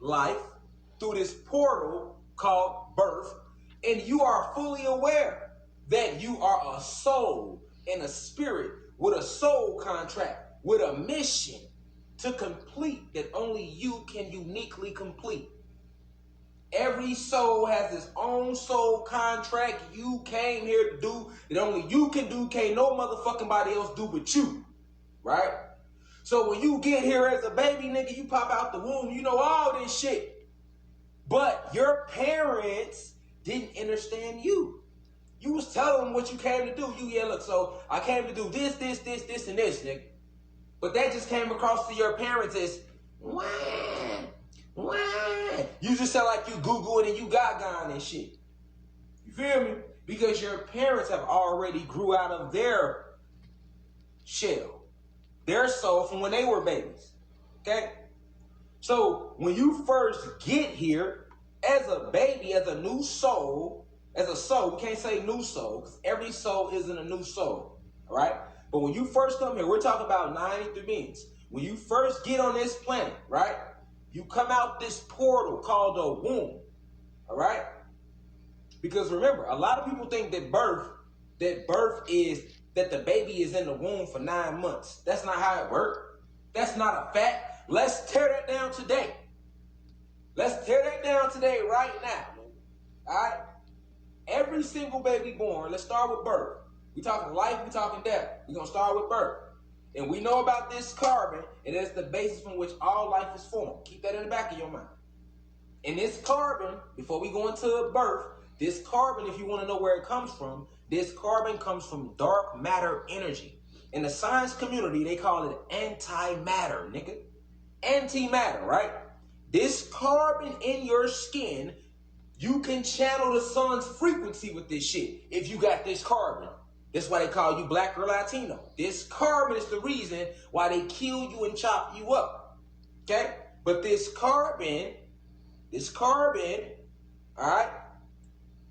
life through this portal called birth, and you are fully aware that you are a soul and a spirit with a soul contract, with a mission to complete that only you can uniquely complete. Every soul has its own soul contract you came here to do that only you can do, can't no motherfucking body else do but you, right? So when you get here as a baby, nigga, you pop out the womb, you know all this shit. But your parents didn't understand you. You was telling them what you came to do. Look, so I came to do this, and this, nigga. But that just came across to your parents as, wah. You just sound like you Google and you Gaga and shit. You feel me? Because your parents have already grew out of their shell, their soul from when they were babies. Okay? So when you first get here as a baby, as a new soul, we can't say new soul because every soul isn't a new soul. All right? But when you first come here, we're talking about 93 beings. When you first get on this planet, right? You come out this portal called a womb, all right? Because remember, a lot of people think that birth is that the baby is in the womb for 9 months. That's not how it works. That's not a fact. Let's tear that down today. Let's tear that down today right now, all right? Every single baby born, let's start with birth. We talking life, we talking death. We're going to start with birth. And we know about this carbon, and that's the basis from which all life is formed. Keep that in the back of your mind. And this carbon, before we go into birth, this carbon, if you want to know where it comes from, this carbon comes from dark matter energy. In the science community, they call it antimatter, nigga. Antimatter, right? This carbon in your skin, you can channel the sun's frequency with this shit if you got this carbon. That's why they call you black or Latino. This carbon is the reason why they kill you and chop you up. Okay? But this carbon, all right,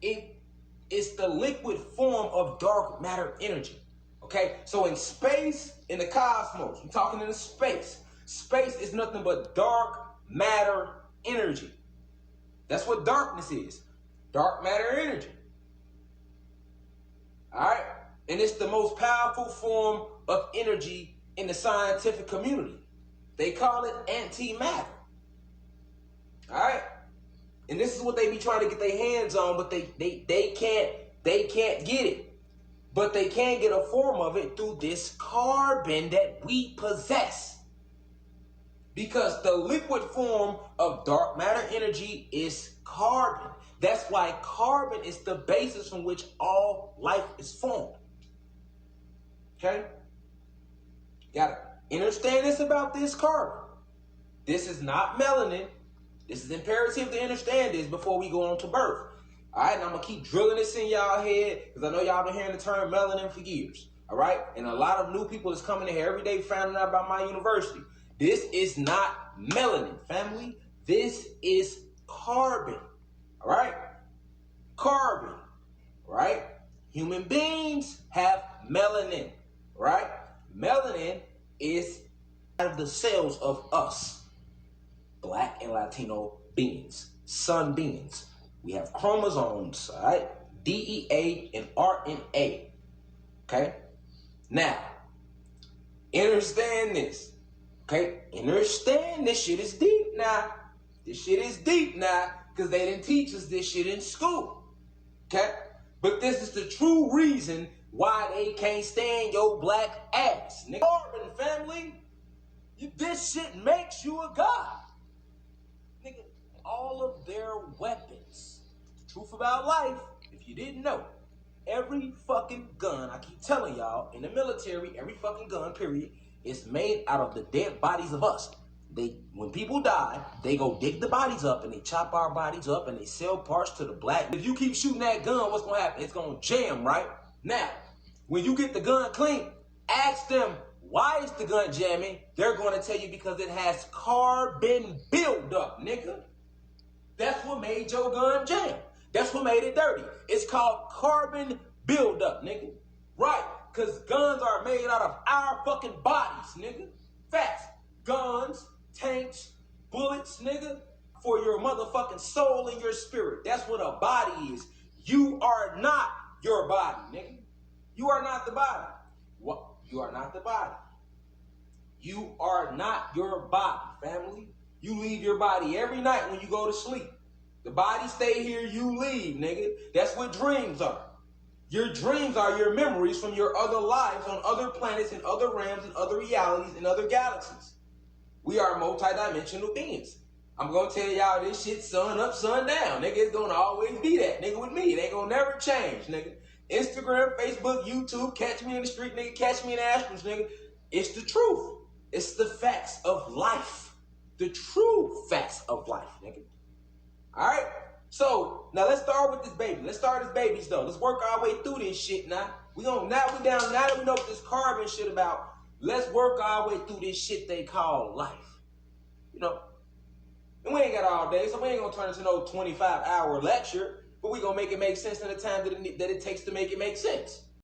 it's the liquid form of dark matter energy. Okay? So in space, in the cosmos, I'm talking in the space. Space is nothing but dark matter energy. That's what darkness is. Dark matter energy. All right? And it's the most powerful form of energy in the scientific community. They call it antimatter. All right? And this is what they be trying to get their hands on, but they can't get it. But they can get a form of it through this carbon that we possess. Because the liquid form of dark matter energy is carbon. That's why carbon is the basis from which all life is formed. Okay? Gotta understand this about this carbon. This is not melanin. This is imperative to understand this before we go on to birth. All right, and I'm going to keep drilling this in y'all head because I know y'all been hearing the term melanin for years. All right? And a lot of new people is coming in here every day finding out about my university. This is not melanin, family. This is carbon. All right? Carbon. Right? Human beings have melanin. Right? Melanin is out of the cells of us, black and Latino beings, sun beings. We have chromosomes, all right? DEA and RNA. Okay? Now, understand this. Okay? Understand this shit is deep now. This shit is deep now because they didn't teach us this shit in school. Okay? But this is the true reason why they can't stand your black ass. Nigga, Carbon family, this shit makes you a god. Nigga, all of their weapons. The truth about life, if you didn't know, every fucking gun, I keep telling y'all, in the military, every fucking gun, period, is made out of the dead bodies of us. When people die, they go dig the bodies up and they chop our bodies up and they sell parts to the black. If you keep shooting that gun, what's going to happen? It's going to jam, right? Now, when you get the gun clean, ask them, why is the gun jamming? They're going to tell you because it has carbon buildup, nigga. That's what made your gun jam. That's what made it dirty. It's called carbon buildup, nigga. Right, because guns are made out of our fucking bodies, nigga. Facts. Guns, tanks, bullets, nigga. for your motherfucking soul and your spirit. That's what a body is. You are not your body, nigga. You are not the body. What? You are not the body. You are not your body, family. You leave your body every night when you go to sleep. The body stay here, you leave, nigga. That's what dreams are. Your dreams are your memories from your other lives on other planets and other realms and other realities and other galaxies. We are multidimensional beings. I'm going to tell y'all this shit sun up, sun down. Nigga, it's going to always be that. Nigga, with me. It ain't going to never change, nigga. Instagram, Facebook, YouTube, catch me in the street, nigga. Catch me in the Astros, nigga. It's the truth. It's the facts of life. The true facts of life, nigga. All right? So, now let's start with this baby. Let's start as babies, though. Let's work our way through this shit now. Now that we know what this carbon shit about, let's work our way through this shit they call life. You know? And we ain't got all day, so we ain't gonna turn into no 25-hour lecture, but we gonna make it make sense in the time that it takes to make it make sense.